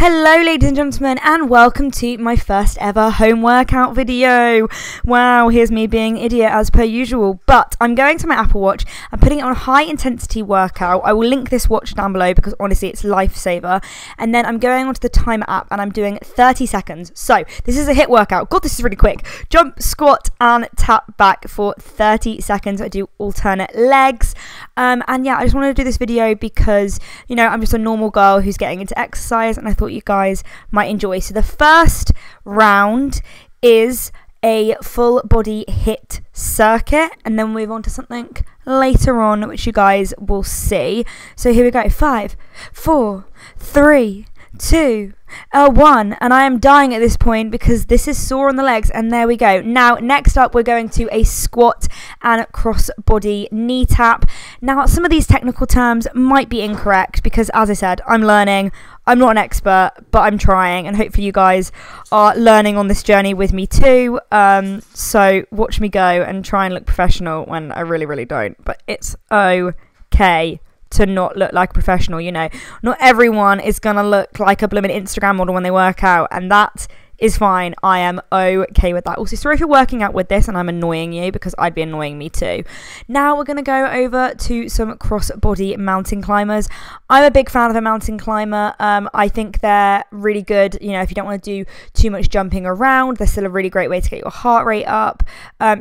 Hello ladies and gentlemen, and welcome to my first ever home workout video. Wow, here's me being an idiot as per usual, but I'm going to my Apple Watch. I'm putting it on a high intensity workout. I will link this watch down below because honestly it's a lifesaver. And then I'm going onto the timer app and I'm doing 30 seconds. So this is a HIIT workout. God, this is really quick. Jump, squat and tap back for 30 seconds. I do alternate legs. And yeah, I just wanted to do this video because, you know, I'm just a normal girl who's getting into exercise and I thought you guys might enjoy. So the first round is a full body HIIT circuit, and then we'll move on to something later on which you guys will see. So here we go. 5, 4, 3, 2, 1, and I am dying at this point because this is sore on the legs, and there we go. Now next up we're going to a squat and cross body knee tap. Now some of these technical terms might be incorrect because, as I said, I'm learning. I'm not an expert, but I'm trying, and hopefully you guys are learning on this journey with me too. So watch me go and try and look professional when I really don't, but it's okay to not look like a professional. You know, not everyone is gonna look like a blooming Instagram model when they work out, and that is fine. I am okay with that. Also, sorry if you're working out with this and I'm annoying you, because I'd be annoying me too. Now we're gonna go over to some cross body mountain climbers. I'm a big fan of a mountain climber. I think they're really good, you know, if you don't want to do too much jumping around. They're still a really great way to get your heart rate up.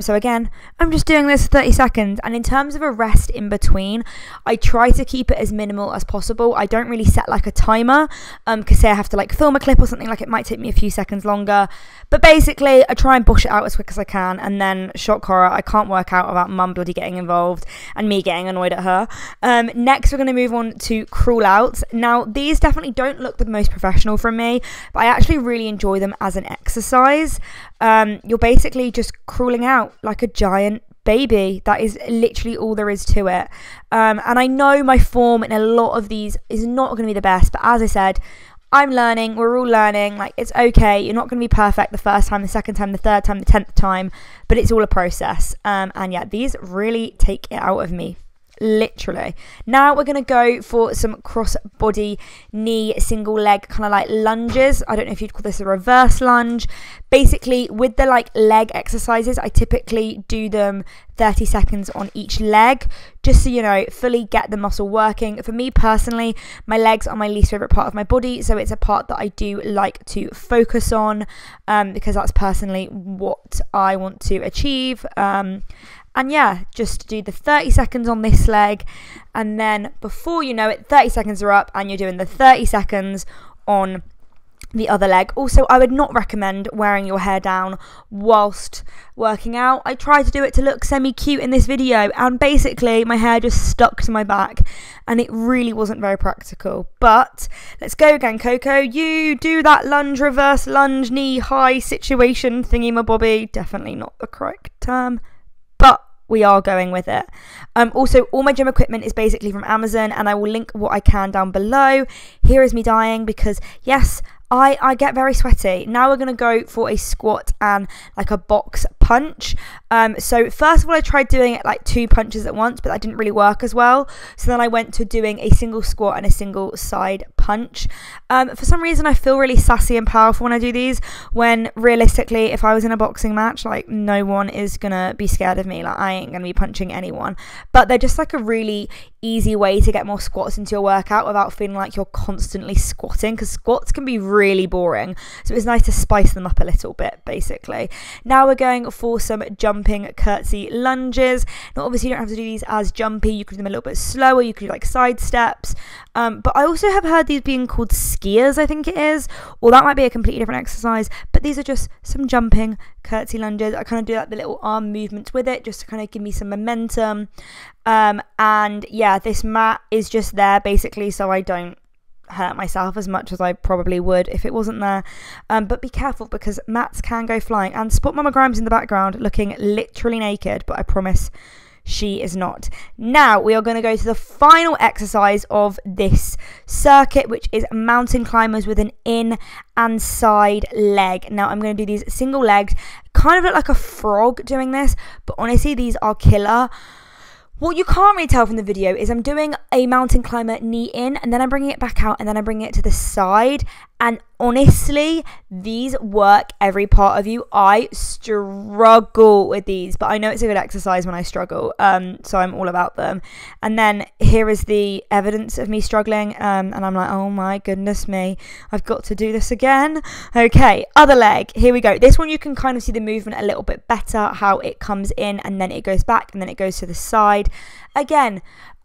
So again, I'm just doing this for 30 seconds, and in terms of a rest in between, I try to keep it as minimal as possible. I don't really set like a timer, because say I have to like film a clip or something, like it might take me a few seconds longer, but basically I try and push it out as quick as I can. And then, shock horror, I can't work out without mum bloody getting involved and me getting annoyed at her. Next we're going to move on to crawl outs. Now these definitely don't look the most professional from me, but I actually really enjoy them as an exercise. You're basically just crawling out like a giant baby. That is literally all there is to it. And I know my form in a lot of these is not going to be the best, but as I said, I'm learning, we're all learning, like it's okay. You're not going to be perfect the first time, the second time, the third time, the 10th time, but it's all a process. And yeah, these really take it out of me, literally. Now we're going to go for some cross body knee single leg kind of like lunges. I don't know if you'd call this a reverse lunge. Basically with the like leg exercises, I typically do them 30 seconds on each leg, just so you know, fully get the muscle working. For me personally, my legs are my least favorite part of my body, so it's a part that I do like to focus on, because that's personally what I want to achieve. And yeah, just do the 30 seconds on this leg, and then before you know it, 30 seconds are up and you're doing the 30 seconds on the other leg. Also, I would not recommend wearing your hair down whilst working out. I tried to do it to look semi-cute in this video, and basically my hair just stuck to my back and it really wasn't very practical. But let's go again, Coco. You do that lunge, reverse lunge, knee high situation thingy my bobby. Definitely not the correct term, but we are going with it. Also, all my gym equipment is basically from Amazon, and I will link what I can down below. Here is me dying because yes, I get very sweaty. Now we're going to go for a squat and like a box punch. So first of all, I tried doing it like 2 punches at once, but that didn't really work as well. So then I went to doing a single squat and a single side punch. For some reason, I feel really sassy and powerful when I do these, when realistically, if I was in a boxing match, like no one is going to be scared of me. Like I ain't going to be punching anyone. But they're just like a really easy way to get more squats into your workout without feeling like you're constantly squatting, because squats can be really boring, so it's nice to spice them up a little bit. Basically, now we're going for some jumping curtsy lunges. Now obviously you don't have to do these as jumpy, you could do them a little bit slower, you could do like side steps, but I also have heard these being called skiers, I think it is, or that might be a completely different exercise, but these are just some jumping curtsy lunges. I kind of do like the little arm movements with it just to kind of give me some momentum. And yeah, this mat is just there basically so I don't hurt myself as much as I probably would if it wasn't there. But be careful because mats can go flying. And spot Mama Grimes in the background looking literally naked, but I promise she is not. Now we are going to go to the final exercise of this circuit, which is mountain climbers with an in and side leg. Now I'm going to do these single legs, kind of look like a frog doing this, but honestly these are killer. What you can't really tell from the video is I'm doing a mountain climber knee in, and then I'm bringing it back out, and then I'm bringing it to the side, And honestly, these work every part of you. I struggle with these, but I know it's a good exercise when I struggle, so I'm all about them. And then here is the evidence of me struggling, and I'm like, oh my goodness me, I've got to do this again. Okay, other leg, here we go. This one you can kind of see the movement a little bit better, how it comes in and then it goes back and then it goes to the side. Again,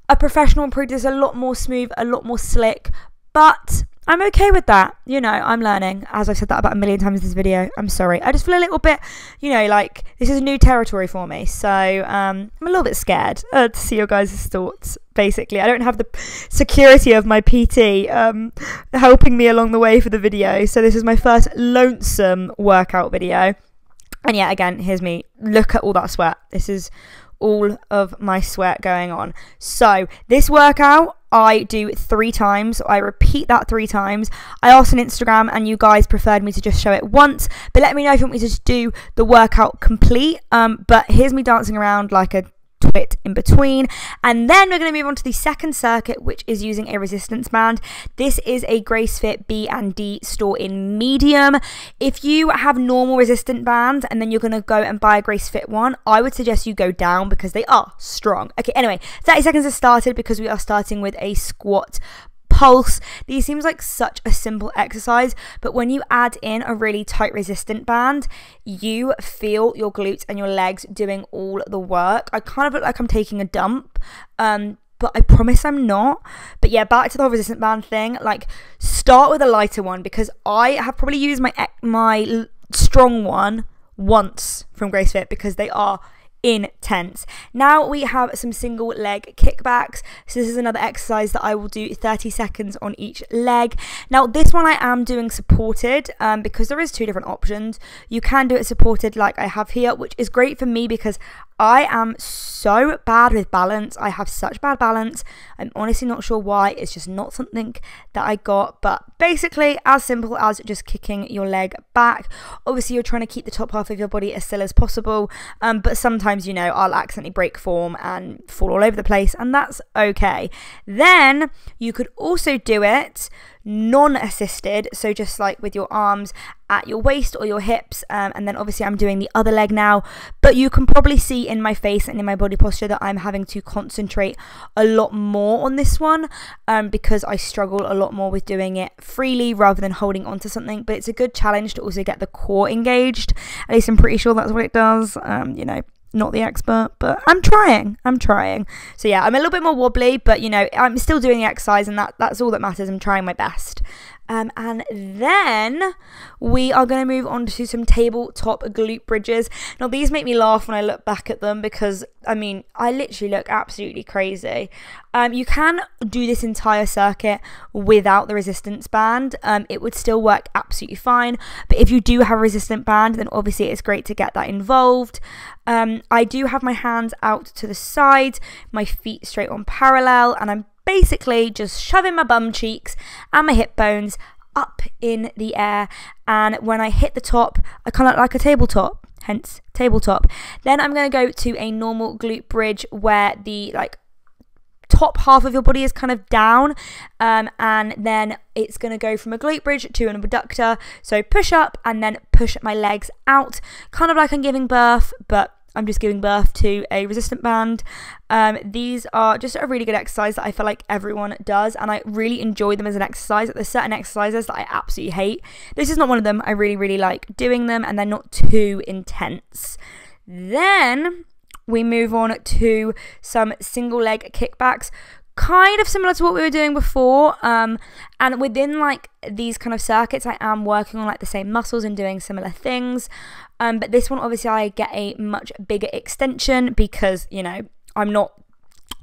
a professional approach is a lot more smooth, a lot more slick, but I'm okay with that. You know, I'm learning. As I've said that about a million times in this video. I'm sorry. I just feel a little bit, you know, like this is new territory for me. So I'm a little bit scared to see your guys' thoughts, basically. I don't have the security of my PT helping me along the way for the video. So this is my first lonesome workout video. And yeah, again, here's me. Look at all that sweat. This is all of my sweat going on. So this workout I do 3 times. I repeat that 3 times. I asked on Instagram and you guys preferred me to just show it once, but let me know if you want me to just do the workout complete. But here's me dancing around like a twit in between, and then we're going to move on to the second circuit, which is using a resistance band. This is a Grace Fit B&D store in medium. If you have normal resistant bands and then you're going to go and buy a Grace Fit one, I would suggest you go down because they are strong. Okay, anyway, 30 seconds has started because we are starting with a squat pulse. These seems like such a simple exercise, but when you add in a really tight resistant band, you feel your glutes and your legs doing all the work. I kind of look like I'm taking a dump, but I promise I'm not. But yeah, back to the whole resistant band thing. Like, start with a lighter one because I have probably used my strong one once from Grace Fit because they are intense. Now we have some single leg kickbacks. So this is another exercise that I will do 30 seconds on each leg. Now this one I am doing supported because there is 2 different options. You can do it supported like I have here, which is great for me because I am so bad with balance. I have such bad balance. I'm honestly not sure why. It's just not something that I got. But basically, as simple as just kicking your leg back. Obviously, you're trying to keep the top half of your body as still as possible. But sometimes, you know, I'll accidentally break form and fall all over the place. And that's okay. Then you could also do it non-assisted, so just like with your arms at your waist or your hips, and then obviously I'm doing the other leg now, but you can probably see in my face and in my body posture that I'm having to concentrate a lot more on this one because I struggle a lot more with doing it freely rather than holding on to something. But it's a good challenge to also get the core engaged. At least I'm pretty sure that's what it does. You know, not the expert, but I'm trying. So yeah, I'm a little bit more wobbly, but you know, I'm still doing the exercise, and that's all that matters. I'm trying my best. And then we are going to move on to some tabletop glute bridges. Now these make me laugh when I look back at them because, I mean, I literally look absolutely crazy. You can do this entire circuit without the resistance band. It would still work absolutely fine. But if you do have a resistant band, then obviously it's great to get that involved. I do have my hands out to the side, my feet straight on parallel, and I'm basically just shoving my bum cheeks and my hip bones up in the air, and when I hit the top I kind of look like a tabletop, hence tabletop. Then I'm going to go to a normal glute bridge where the like top half of your body is kind of down, and then it's going to go from a glute bridge to an abductor, so push up and then push my legs out, kind of like I'm giving birth, but I'm just giving birth to a resistant band. These are just a really good exercise that I feel like everyone does, and I really enjoy them as an exercise. There's certain exercises that I absolutely hate. This is not one of them. I really like doing them, and they're not too intense. Then we move on to some single leg kickbacks, kind of similar to what we were doing before, and within like these kind of circuits I am working on like the same muscles and doing similar things, but this one obviously I get a much bigger extension because, you know, I'm not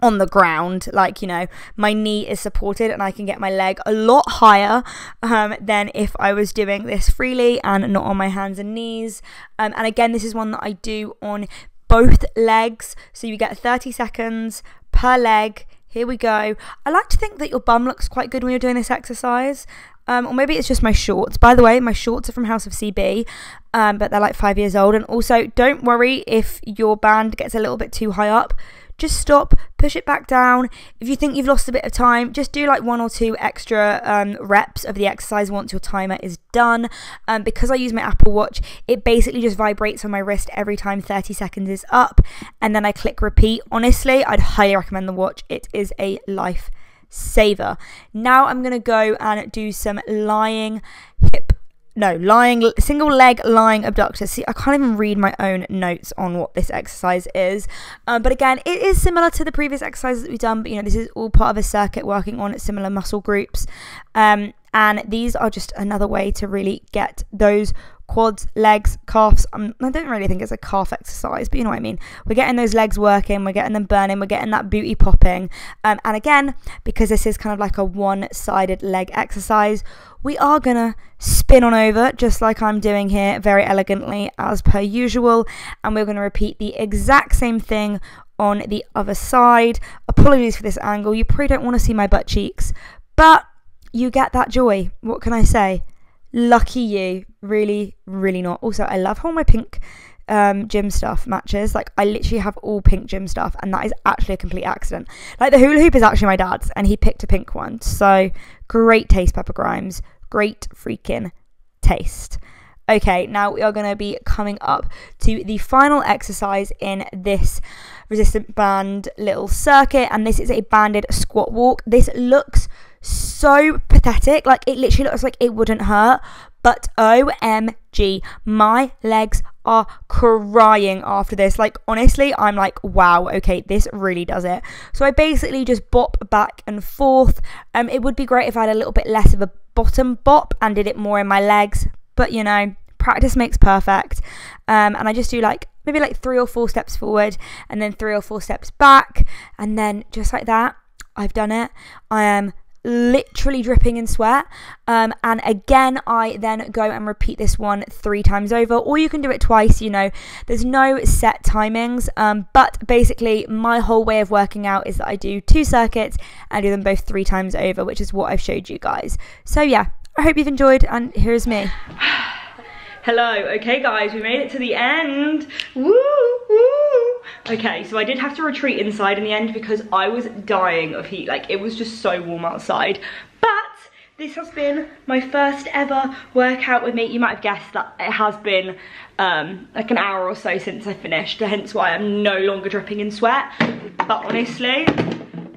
on the ground, like, you know, my knee is supported and I can get my leg a lot higher than if I was doing this freely and not on my hands and knees. And again, this is one that I do on both legs, so you get 30 seconds per leg. Here we go. I like to think that your bum looks quite good when you're doing this exercise. Or maybe it's just my shorts. By the way, my shorts are from House of CB, but they're like 5 years old. And also, don't worry if your band gets a little bit too high up. just stop, push it back down. If you think you've lost a bit of time, just do like 1 or 2 extra reps of the exercise once your timer is done. Because I use my Apple Watch, it basically just vibrates on my wrist every time 30 seconds is up, and then I click repeat. Honestly, I'd highly recommend the watch. It is a life saver. Now I'm going to go and do some single leg lying abductors. See, I can't even read my own notes on what this exercise is. But again, it is similar to the previous exercises that we've done, but you know, this is all part of a circuit working on similar muscle groups. And these are just another way to really get those quads, legs, calves. I don't really think it's a calf exercise, but you know what I mean. We're getting those legs working, we're getting them burning, we're getting that booty popping. And again, because this is kind of like a one-sided leg exercise, we are gonna spin on over just like I'm doing here, very elegantly as per usual, and we're gonna repeat the exact same thing on the other side. Apologies for this angle, you probably don't want to see my butt cheeks, but you get that joy. What can I say? Lucky you. Really, really not. Also, I love how my pink gym stuff matches. Like, I literally have all pink gym stuff, and that is actually a complete accident. Like, the hula hoop is actually my dad's, and he picked a pink one. So great taste, Pepper Grimes. Great freaking taste. Okay, now we are going to be coming up to the final exercise in this resistant band little circuit, and this is a banded squat walk. This looks so pathetic, like it literally looks like it wouldn't hurt, but OMG, my legs are crying after this. Like, honestly, I'm like, wow, okay, this really does it. So I basically just bop back and forth. It would be great if I had a little bit less of a bottom bop and did it more in my legs, but you know, practice makes perfect. And I just do like maybe like 3 or 4 steps forward and then 3 or 4 steps back, and then just like that, I've done it. I am literally dripping in sweat, and again I then go and repeat this one 3 times over, or you can do it twice. You know, there's no set timings, but basically my whole way of working out is that I do 2 circuits and do them both 3 times over, which is what I've showed you guys. So yeah, I hope you've enjoyed, and here's me. Hello. Okay guys, we made it to the end. Woo, woo. Okay, so I did have to retreat inside in the end because I was dying of heat. Like, it was just so warm outside. But this has been my first ever workout with me. You might have guessed that it has been like an hour or so since I finished, hence why I'm no longer dripping in sweat. But honestly,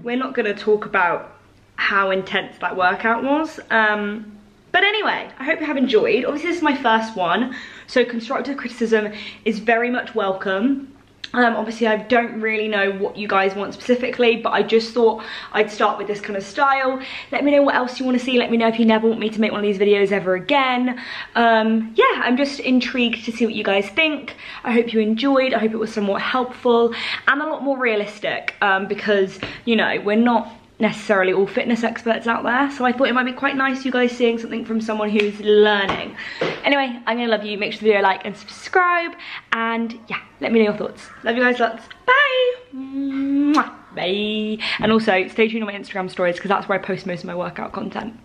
we're not going to talk about how intense that workout was. But anyway, I hope you have enjoyed. Obviously, this is my first one, so constructive criticism is very much welcome. Obviously, I don't really know what you guys want specifically, but I just thought I'd start with this kind of style. Let me know what else you want to see. Let me know if you never want me to make one of these videos ever again. Yeah, I'm just intrigued to see what you guys think. I hope you enjoyed. I hope it was somewhat helpful and a lot more realistic, because, you know, we're not necessarily all fitness experts out there, so I thought it might be quite nice you guys seeing something from someone who's learning. Anyway, I'm gonna love you. Make sure the video like and subscribe, and yeah, let me know your thoughts. Love you guys lots. Bye. Mwah. Bye. And also stay tuned on my Instagram stories because that's where I post most of my workout content.